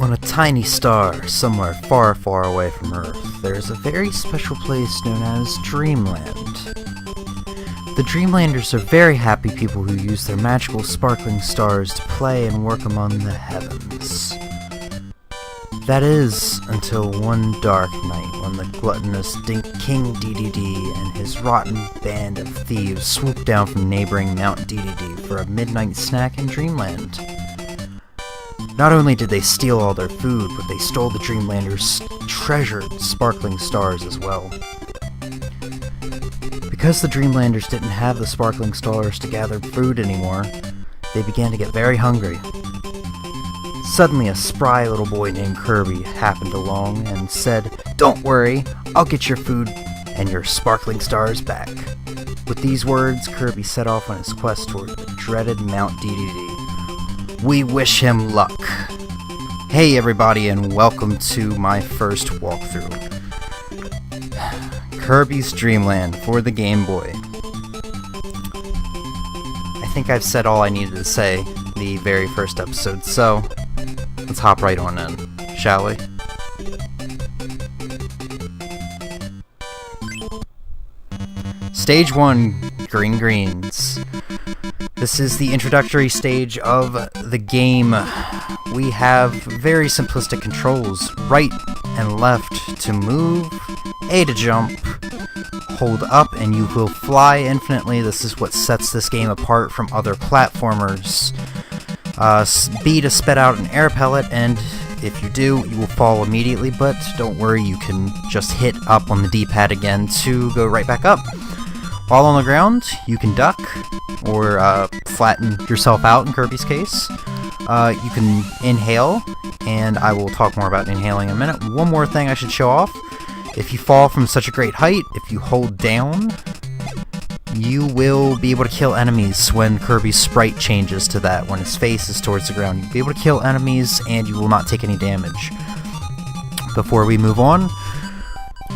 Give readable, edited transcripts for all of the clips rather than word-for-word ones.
On a tiny star somewhere far, far away from Earth, there is a very special place known as Dreamland. The Dreamlanders are very happy people who use their magical sparkling stars to play and work among the heavens. That is, until one dark night when the gluttonous King DDD and his rotten band of thieves swoop down from neighboring Mount DDD for a midnight snack in Dreamland. Not only did they steal all their food, but they stole the Dreamlanders' treasured sparkling stars as well. Because the Dreamlanders didn't have the sparkling stars to gather food anymore, they began to get very hungry. Suddenly a spry little boy named Kirby happened along and said, "Don't worry, I'll get your food and your sparkling stars back." With these words, Kirby set off on his quest toward the dreaded Mount DDD. We wish him luck! Hey everybody, and welcome to my first walkthrough. Kirby's Dreamland for the Game Boy. I think I've said all I needed to say the very first episode, so let's hop right on in, shall we? Stage 1, Green Greens. This is the introductory stage of the game. We have very simplistic controls. Right and left to move, A to jump, hold up and you will fly infinitely. This is what sets this game apart from other platformers. B to spit out an air pellet, and if you do, you will fall immediately, but don't worry, you can just hit up on the D-pad again to go right back up. While on the ground, you can duck, or flatten yourself out in Kirby's case. You can inhale, and I will talk more about inhaling in a minute. One more thing I should show off. If you fall from such a great height, if you hold down, you will be able to kill enemies when Kirby's sprite changes to that, when his face is towards the ground. You'll be able to kill enemies, and you will not take any damage. Before we move on,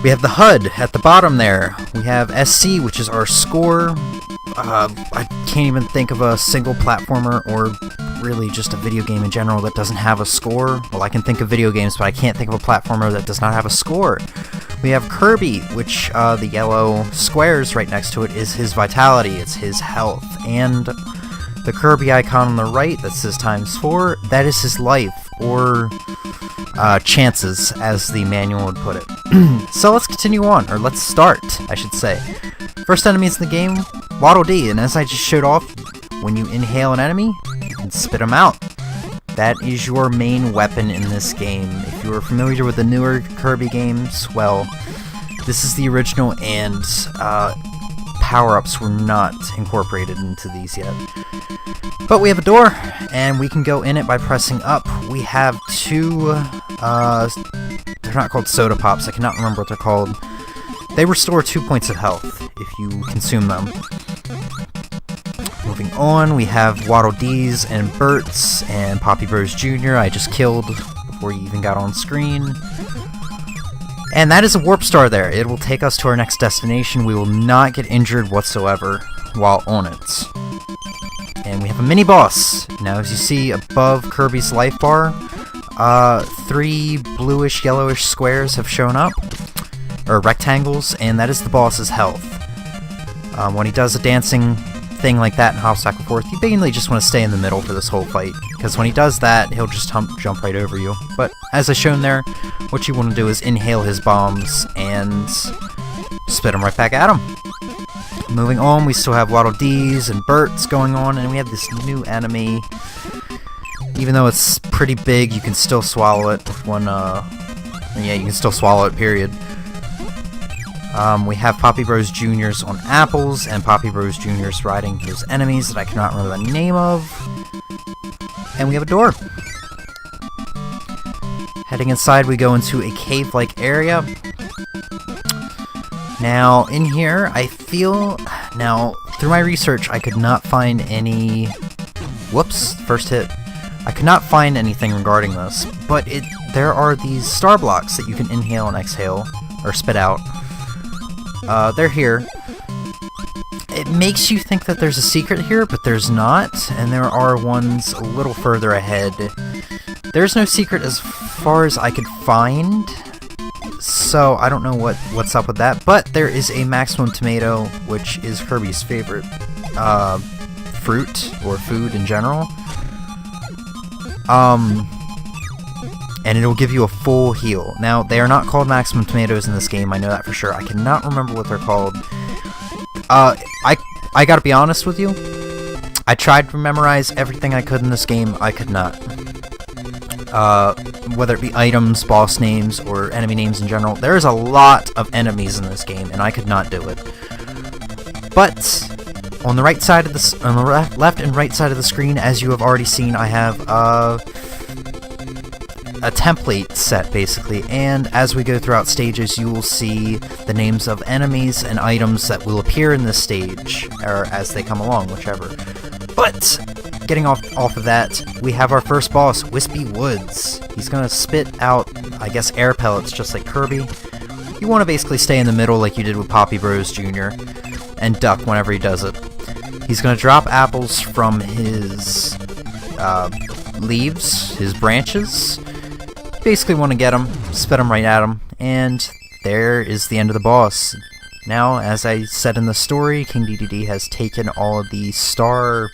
we have the HUD at the bottom there. We have SC, which is our score. I can't even think of a single platformer, or really just a video game in general, that doesn't have a score. Well, I can think of video games, but I can't think of a platformer that does not have a score. We have Kirby, which the yellow squares right next to it is his vitality, it's his health. And the Kirby icon on the right that says ×4, that is his life, or chances, as the manual would put it. So let's continue on, or let's start, I should say. First enemies in the game, Waddle D, and as I just showed off, when you inhale an enemy, you can spit them out. That is your main weapon in this game. If you are familiar with the newer Kirby games, well, this is the original, and power-ups were not incorporated into these yet. But we have a door, and we can go in it by pressing up. We have two, they're not called soda pops, I cannot remember what they're called. They restore 2 points of health if you consume them. Moving on, we have Waddle Dees and Berts and Poppy Bros Jr. I just killed before you even got on screen. And that is a warp star there. It will take us to our next destination. We will not get injured whatsoever while on it. And we have a mini boss. Now, as you see above Kirby's life bar, 3 bluish yellowish squares have shown up, or rectangles, and that is the boss's health. When he does a dancing thing like that and hops back and forth, you mainly just want to stay in the middle for this whole fight, because when he does that, he'll just jump right over you. But as I shown there, what you want to do is inhale his bombs and spit them right back at him. Moving on, we still have Waddle Dees and Berts going on, and we have this new enemy. Even though it's pretty big, you can still swallow it with one, yeah, you can still swallow it, period. We have Poppy Bros Jr.'s on apples, and Poppy Bros Jr.'s riding his enemies that I cannot remember the name of. And we have a door. Heading inside, we go into a cave-like area. Now, in here, I feel... Now, through my research, I could not find any... Whoops, first hit. I could not find anything regarding this, but there are these star blocks that you can inhale and exhale, or spit out. They're here. It makes you think that there's a secret here, but there's not, and there are ones a little further ahead. There's no secret as far as I could find, so I don't know what's up with that, but there is a maximum tomato, which is Kirby's favorite fruit, or food in general. And it'll give you a full heal. Now, they are not called maximum tomatoes in this game, I know that for sure. I cannot remember what they're called. I gotta be honest with you. I tried to memorize everything I could in this game, I could not. Whether it be items, boss names, or enemy names in general, there's a lot of enemies in this game, and I could not do it. But on the right side of the on the left and right side of the screen, as you have already seen, I have a template set, basically, and as we go throughout stages, you will see the names of enemies and items that will appear in this stage, or as they come along, whichever. But, getting off of that, we have our first boss, Wispy Woods. He's gonna spit out, I guess, air pellets, just like Kirby. You want to basically stay in the middle like you did with Poppy Bros Jr., and duck whenever he does it. He's gonna drop apples from his leaves, his branches. Basically want to get him, spit him right at him, and there is the end of the boss. Now, as I said in the story, King DDD has taken all of the star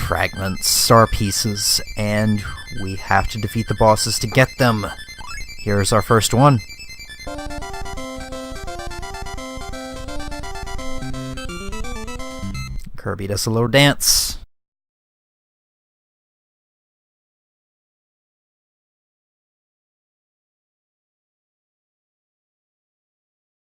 fragments, star pieces, and we have to defeat the bosses to get them. Here's our first one. Kirby does a little dance.